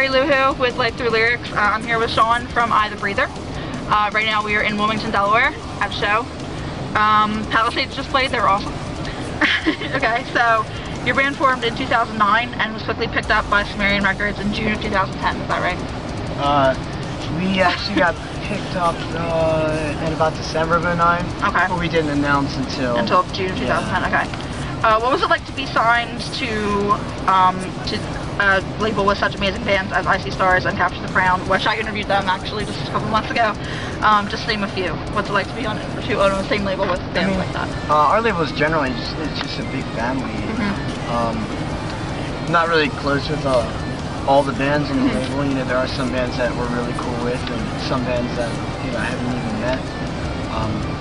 BlairieLouHoo with Life Through Lyrics. I'm here with Shawn from I the Breather. Right now we are in Wilmington, Delaware at a show. Palisades just played, they were awesome. Okay, so your band formed in 2009 and was quickly picked up by Sumerian Records in June of 2010, is that right? We actually got picked up in about December of 2009. Okay. But we didn't announce until June of 2010, okay. What was it like to be signed to a label with such amazing bands as Icy Stars and Capture the Crown, which I interviewed them actually just a couple months ago. Just name a few. What's it like to be on the same label with bands like that? Our label is generally just a big family. Not really close with all the bands on the label. You know, there are some bands that we're really cool with, and some bands that I haven't even met.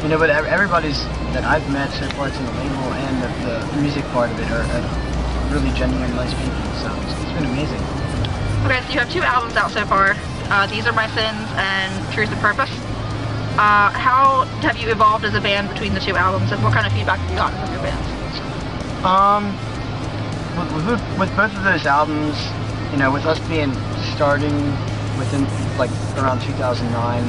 You know, but everybody's that I've met so far in the label and the music part of it are really genuine, nice people. So it's been amazing. Okay, so you have 2 albums out so far. These Are My Sins and Truth and Purpose. How have you evolved as a band between the 2 albums, and what kind of feedback have you gotten from your bands? With both of those albums, you know, with us starting within like around 2009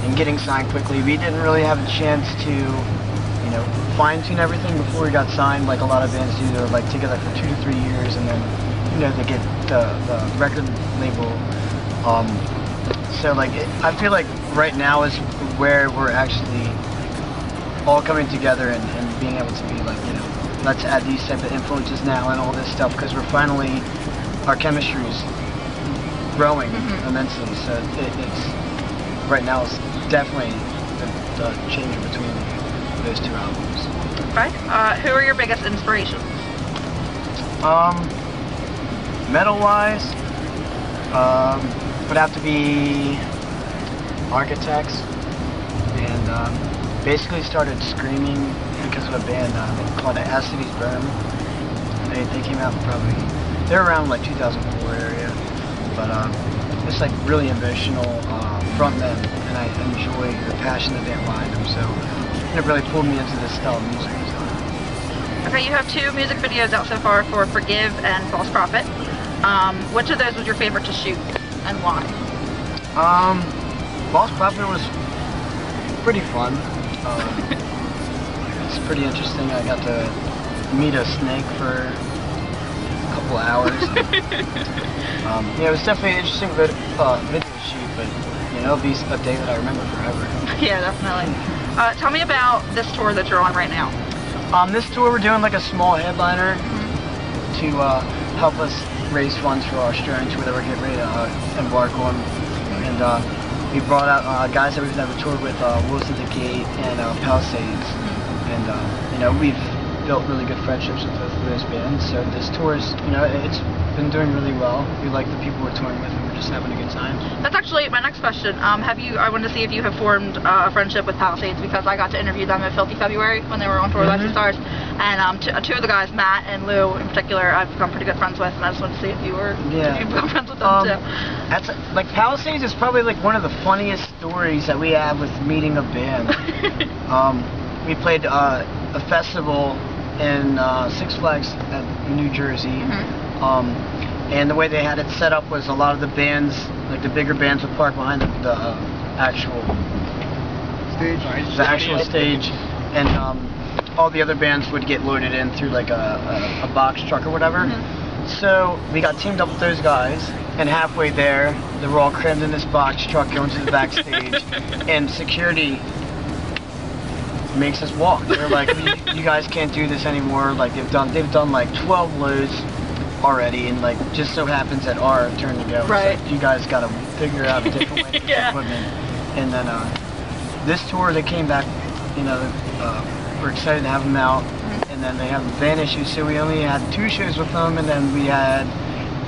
and getting signed quickly, we didn't really have a chance to, you know, fine-tune everything before we got signed like a lot of bands do. They're like together for 2 to 3 years, and then, you know, they get the record label. So like I feel like right now is where we're actually all coming together and being able to be like, you know, let's add these type of influences now and all this stuff, because we're finally, our chemistry is growing immensely. So it's right now it's definitely the change between those 2 albums. Right. Who are your biggest inspirations? Metal-wise, would have to be Architects, and basically started screaming because of a band called Acidy's Burn. They came out they're around like 2004 area, but it's like really emotional frontmen, and I enjoy the passion that they have behind them, so it really pulled me into this style of music. Okay, you have 2 music videos out so far for Forgive and False Prophet. Which of those was your favorite to shoot, and why? False Prophet was pretty fun. It's pretty interesting. I got to meet a snake for a couple of hours. Yeah, it was definitely an interesting video to shoot, but you know, it'll be a day that I remember forever. Yeah, definitely. Tell me about this tour that you're on right now. This tour we're doing like a small headliner to help us raise funds for our Australian tour that we're getting ready to embark on. And we brought out guys that we've never toured with, Wolves at the Gate and Palisades. And you know, we've built really good friendships with both of those bands. So this tour is, you know, it's been doing really well. We like the people we're touring with, and we're just having a good time. That's actually my next question. I wanted to see if you have formed a friendship with Palisades, because I got to interview them at Filthy February when they were on tour with Icy Stars. And 2 of the guys, Matt and Lou in particular, I've become pretty good friends with, and I just wanted to see if you were if you've become friends with them too. That's like Palisades is probably like one of the funniest stories that we have with meeting a band. We played a festival in Six Flags at New Jersey, and the way they had it set up was a lot of the bands, like the bigger bands, would park behind the actual stage, and all the other bands would get loaded in through like a box truck or whatever. So we got teamed up with those guys, and halfway there, they were all crammed in this box truck going to the backstage, and security makes us walk. They're like, you guys can't do this anymore. Like they've done like 12 loads already, and like just so happens that our turn to go. Right. So you guys got to figure out a different way to get equipment. And then this tour they came back. You know, we're excited to have them out. And then they have van issues, so we only had 2 shows with them, and then we had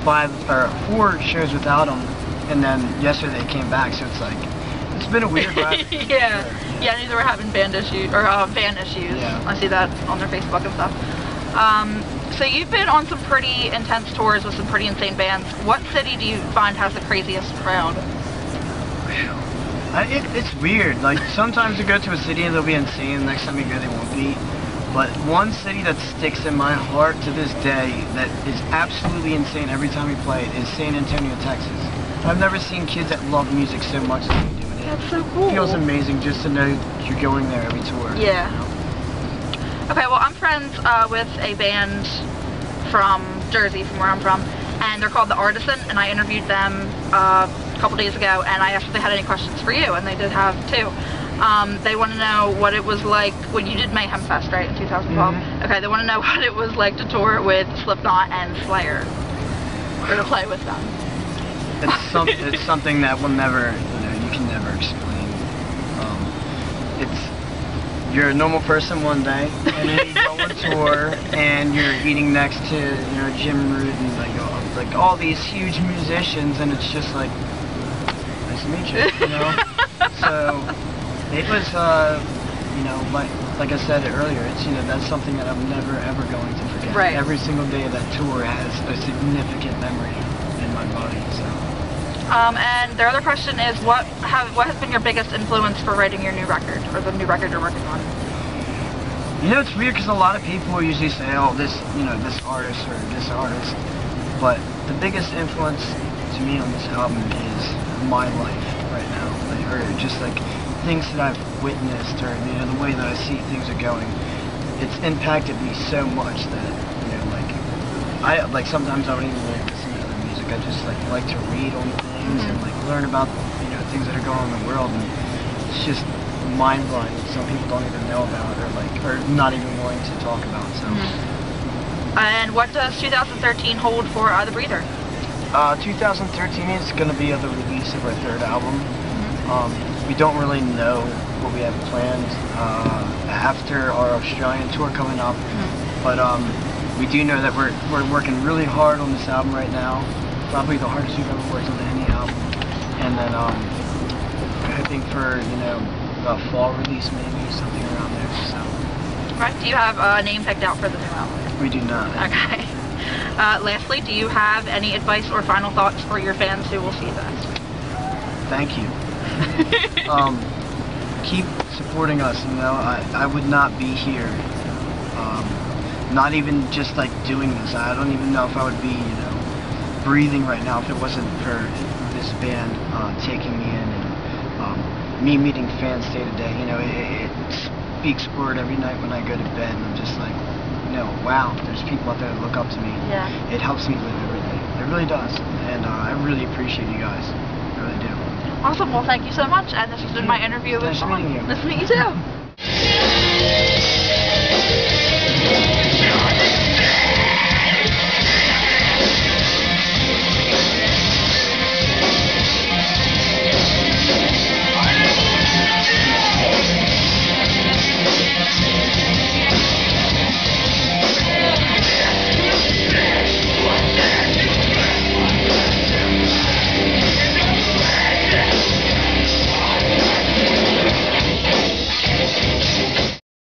4 shows without them. And then yesterday they came back, so it's like it's been a weird ride. Yeah, I knew they were having band issues or van issues. Yeah. I see that on their Facebook and stuff. So you've been on some pretty intense tours with some pretty insane bands. What city do you find has the craziest crowd? It's weird. Like sometimes you go to a city and they'll be insane. The next time you go, they won't be. But one city that sticks in my heart to this day that is absolutely insane every time we play it is San Antonio, Texas. I've never seen kids that love music so much as we do. That's so cool. It feels amazing just to know you're going there every tour. Yeah. You know? Okay, well I'm friends with a band from Jersey, from where I'm from, and they're called The Artisan, and I interviewed them a couple days ago, and I asked if they had any questions for you, and they did have two. They want to know what it was like when you did Mayhem Fest, right, in 2012? Mm-hmm. Okay, they want to know what it was like to tour with Slipknot and Slayer, or to play with them. It's something that will never, you can never explain. You're a normal person one day, and then you go on tour, and you're eating next to, Jim Root and like all these huge musicians, and it's just like, nice to meet you, So it was, like I said earlier, it's that's something that I'm never ever going to forget. Right. Every single day of that tour has a significant memory in my body. So. And their other question is, what has been your biggest influence for writing your new record, or the new record you're working on? It's weird because a lot of people usually say, oh, this artist or this artist, but the biggest influence to me on this album is my life right now, or just like things that I've witnessed, or the way that I see things are going. It's impacted me so much that I sometimes I don't even listen to other music. I just like to read on things and learn about things that are going on in the world, and it's just mind-blowing that some people don't even know about, or not even willing to talk about. So. And what does 2013 hold for The Breather? 2013 is going to be the release of our third album. We don't really know what we have planned after our Australian tour coming up, but we do know that we're working really hard on this album right now. Probably the hardest we've ever worked on any album. And then I think for a fall release, maybe something around there. So. Right. Do you have a name picked out for the new album? We do not. Okay. Lastly, do you have any advice or final thoughts for your fans who will see this? Thank you. Keep supporting us. I would not be here. Not even just doing this. I don't even know if I would be breathing right now if it wasn't for this band taking me in, and me meeting fans day to day. It speaks word every night when I go to bed, and I'm just like, wow, there's people out there that look up to me. Yeah. It helps me live every day. It really does, and I really appreciate you guys. I really do. Awesome. Well, thank you so much, and this has been my interview with Shawn. Nice meeting you. Nice to meet you too.